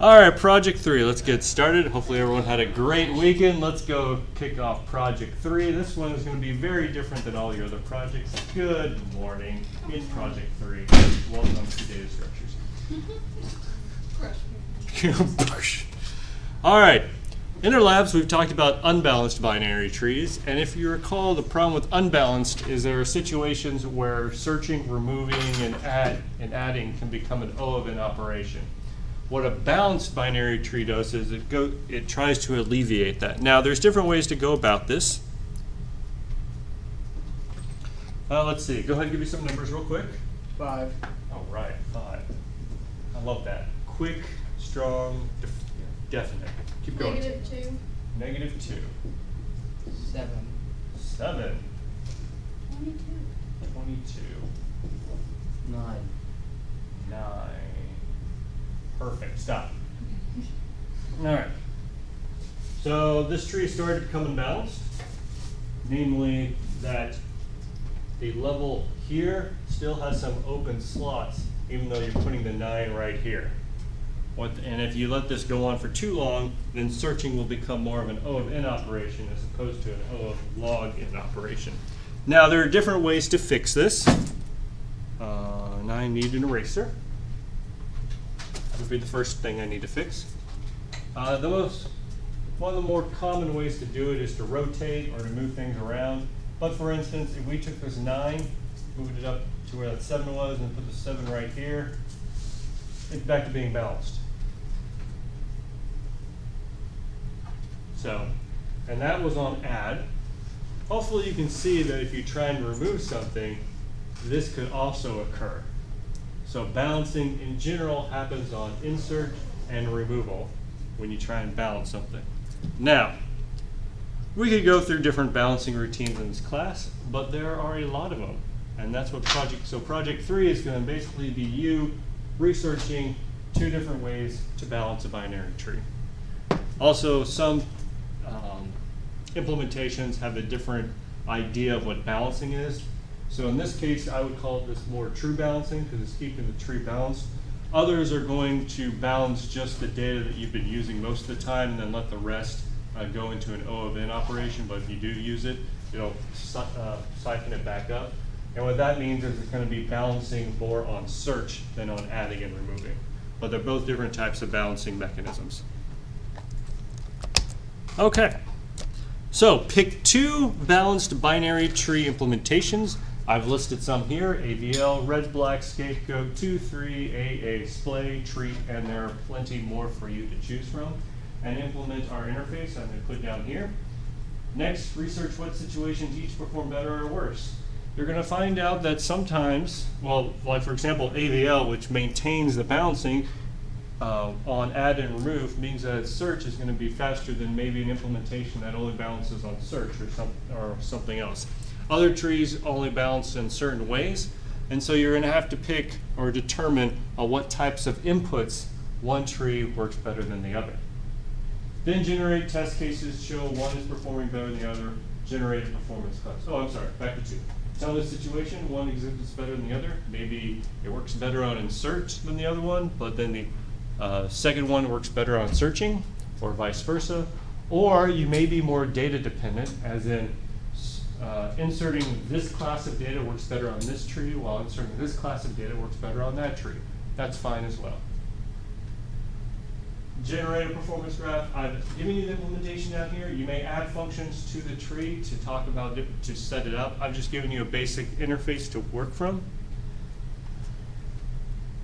All right, project 3. Let's get started. Hopefully everyone had a great weekend. Let's go kick off project 3. This one is going to be very different than all your other projects. Good morning. It's project 3. Welcome to data structures. All right. In our labs, we've talked about unbalanced binary trees. And if you recall, the problem with unbalanced is there are situations where searching, removing, and adding can become an O of N operation. What a balanced binary tree does is it tries to alleviate that. Now, there's different ways to go about this. Let's see. Go ahead and give me some numbers real quick. 5. All right, 5. I love that. Quick, strong, definite. Keep going. -2. -2. 7. 7. 22. 22. 9. 9. Perfect. Stop. All right. So this tree started becoming balanced, namely that the level here still has some open slots, even though you're putting the 9 right here. And if you let this go on for too long, then searching will become more of an O of N operation as opposed to an O of log N operation. Now there are different ways to fix this. And I need an eraser. Would be the first thing I need to fix. One of the more common ways to do it is to rotate or to move things around. But for instance, if we took this 9, moved it up to where that 7 was, and put the 7 right here, it's back to being balanced. So, and that was on add. Hopefully you can see that if you try and remove something, this could also occur. So balancing in general happens on insert and removal when you try and balance something. Now, we could go through different balancing routines in this class, but there are a lot of them. And that's what project 3 is going to basically be you researching 2 different ways to balance a binary tree. Also, some implementations have a different idea of what balancing is. So in this case, I would call this more true balancing because it's keeping the tree balanced. Others are going to balance just the data that you've been using most of the time and then let the rest go into an O of N operation. But if you do use it, it'll siphon it back up. And what that means is it's going to be balancing more on search than on adding and removing. But they're both different types of balancing mechanisms. Okay. So pick 2 balanced binary tree implementations. I've listed some here: AVL, red, black, scapegoat, 2, 3, AA, splay, treat, and there are plenty more for you to choose from. And implement our interface I'm going to put down here. Next, research what situations each perform better or worse. You're going to find out that sometimes, well, like for example, AVL, which maintains the balancing on add and remove, means that search is going to be faster than maybe an implementation that only balances on search or something else. Other trees only balance in certain ways, and so you're going to have to pick or determine what types of inputs one tree works better than the other. Then generate test cases, show one is performing better than the other, generate a performance class. Oh, I'm sorry, back to 2. Tell the situation, one exhibits better than the other. Maybe it works better on insert than the other one, but then the second one works better on searching, or vice versa. Or you may be more data dependent, as in inserting this class of data works better on this tree, while inserting this class of data works better on that tree. That's fine as well. Generate a performance graph. I've given you the implementation down here. You may add functions to the tree to talk about it, to set it up. I've just given you a basic interface to work from.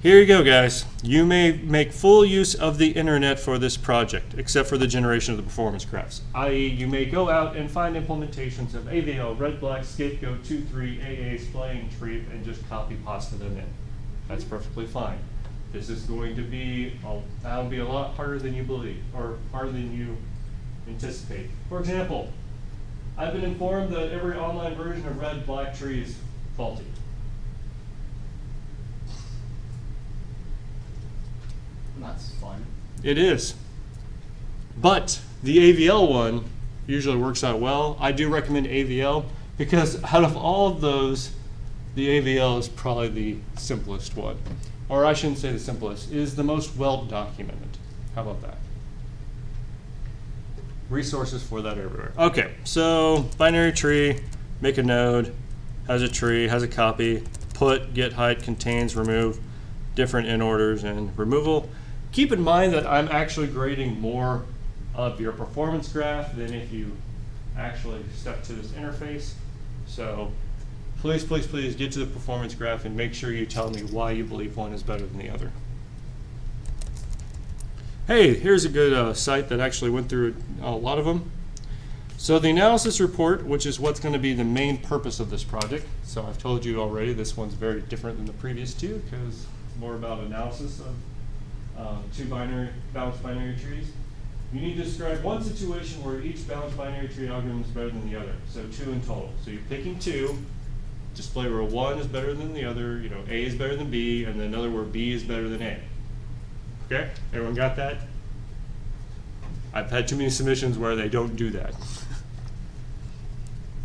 Here you go, guys. You may make full use of the internet for this project, except for the generation of the performance graphs. I.e., you may go out and find implementations of AVL, red, black, scapegoat, 2, 3, AA, splay, and treat, and just copy pasta them in. That's perfectly fine. This is going to be, that'll be a lot harder than you believe, or harder than you anticipate. For example, I've been informed that every online version of red, black tree is faulty. That's fun. It is. But the AVL one usually works out well. I do recommend AVL because out of all of those, the AVL is probably the simplest one. Or I shouldn't say the simplest, it is the most well documented. How about that? Resources for that everywhere. Okay, so binary tree, make a node, has a tree, has a copy, put, get height, contains, remove, different in orders, and removal. Keep in mind that I'm actually grading more of your performance graph than if you actually stuck to this interface. So please, please, please get to the performance graph and make sure you tell me why you believe one is better than the other. Hey, here's a good site that actually went through a lot of them. So the analysis report, which is what's going to be the main purpose of this project. So I've told you already this one's very different than the previous two because it's more about analysis of two balanced binary trees. You need to describe one situation where each balanced binary tree algorithm is better than the other. So 2 in total. So you're picking 2. Display where 1 is better than the other. You know, A is better than B, and then another where B is better than A. Okay, everyone got that? I've had too many submissions where they don't do that.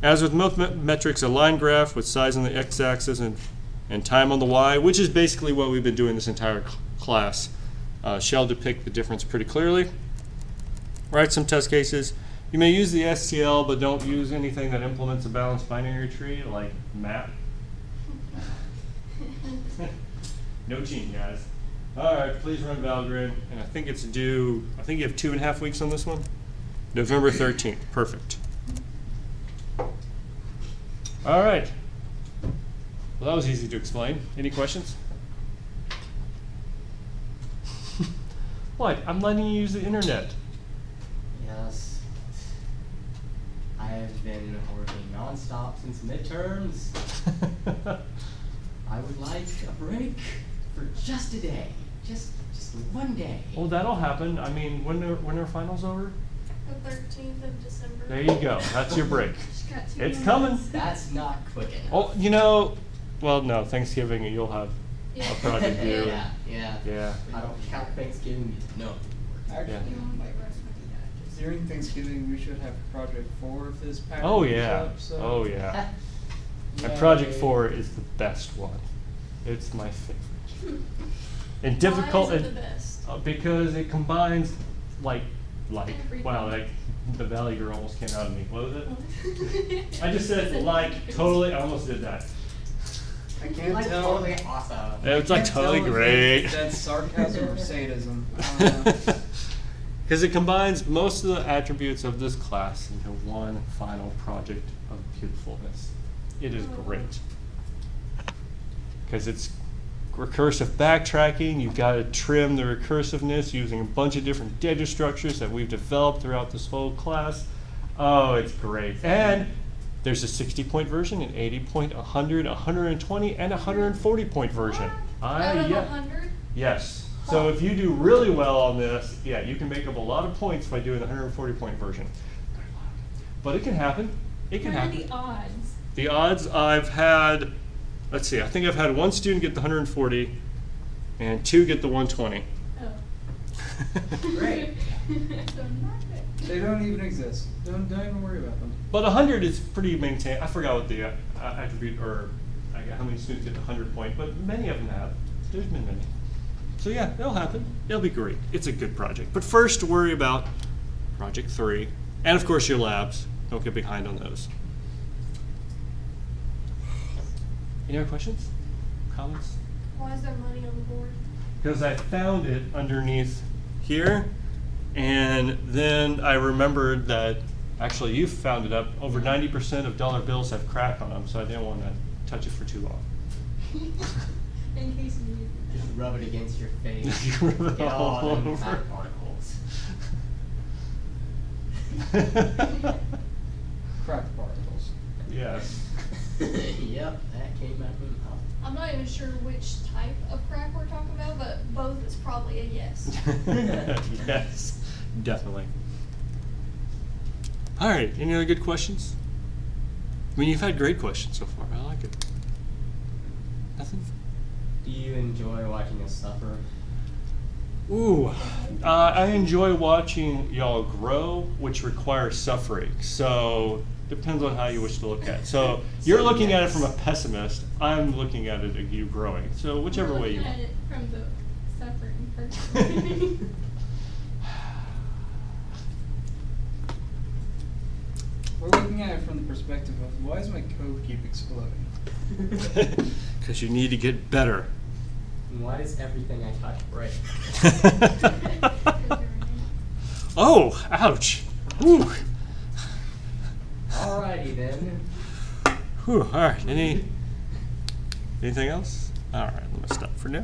As with most metrics, a line graph with size on the x-axis and time on the y, which is basically what we've been doing this entire class, shall depict the difference pretty clearly. Write some test cases. You may use the STL, but don't use anything that implements a balanced binary tree, like map. No cheating, guys. All right, please run Valgrind, and I think it's due, I think you have 2.5 weeks on this one? November 13th, perfect. All right. Well, that was easy to explain. Any questions? What? I'm letting you use the internet. Yes. I have been working nonstop since midterms. I would like a break for just a day. Just one day. Well, that'll happen. I mean, when are finals over? The 13th of December. There you go. That's your break. Just got 2 It's more coming. months. That's not quick enough. Oh, you know, well, no, Thanksgiving you'll have Yeah. a project due. Yeah. Yeah. I don't count Thanksgiving. No. Actually, during Thanksgiving, we should have Project 4 if this package Oh is yeah. up, so. Oh yeah. And Yay. Project 4 is the best one. It's my favorite. And difficult Why is it the best? Because it combines like Everything. wow, like the Valley Girl almost came out of me. What was it? I just said like totally. I almost did that. I can't Like tell. totally awesome. It's like Can't tell totally if great. That's sarcasm or sadism. I don't know. Because it combines most of the attributes of this class into one final project of beautifulness. It is great. Because it's recursive backtracking. You've got to trim the recursiveness using a bunch of different data structures that we've developed throughout this whole class. Oh, it's great. And there's a 60-point version, an 80-point, 100, 120, and 140-point version. Out of Yeah. 100? Yes. So if you do really well on this, yeah, you can make up a lot of points by doing the 140-point version. But it can happen. It can What are happen. the odds? The odds I've had, let's see, I think I've had one student get the 140 and 2 get the 120. Oh. Great. So not good. They don't even exist. Don't even worry about them. But 100 is pretty maintained. I forgot what the attribute or how many students get the 100-point, but many of them have. There's been many. So yeah, it'll happen. It'll be great. It's a good project. But first, worry about Project 3. And of course, your labs. Don't get behind on those. Any other questions? Comments? Why is there money on the board? Because I found it underneath here, and then I remembered that actually you found it up. Over 90% of dollar bills have crack on them, so I didn't want to touch it for too long. In case you need. Just rub it against your face. You rub it Get all all them over. fat particles. Crack particles. Yes. Yep, that came out of my mouth. I'm not even sure which type of crack we're talking about, but both is probably a yes. Yes, definitely. All right, any other good questions? I mean, you've had great questions so far. I like it. Nothing? Do you enjoy watching us suffer? Ooh, I enjoy watching y'all grow, which requires suffering. So depends on how you wish to look at it. So you're looking at it from a pessimist. I'm looking at it as you growing. So whichever way you We're want. looking at it from the suffering person. at it from the perspective of why does my code keep exploding? Because you need to get better. Why does everything I touch break? Oh, ouch. Whew. Alrighty then. Whew. All right. Anything else? All right. Let me stop for now.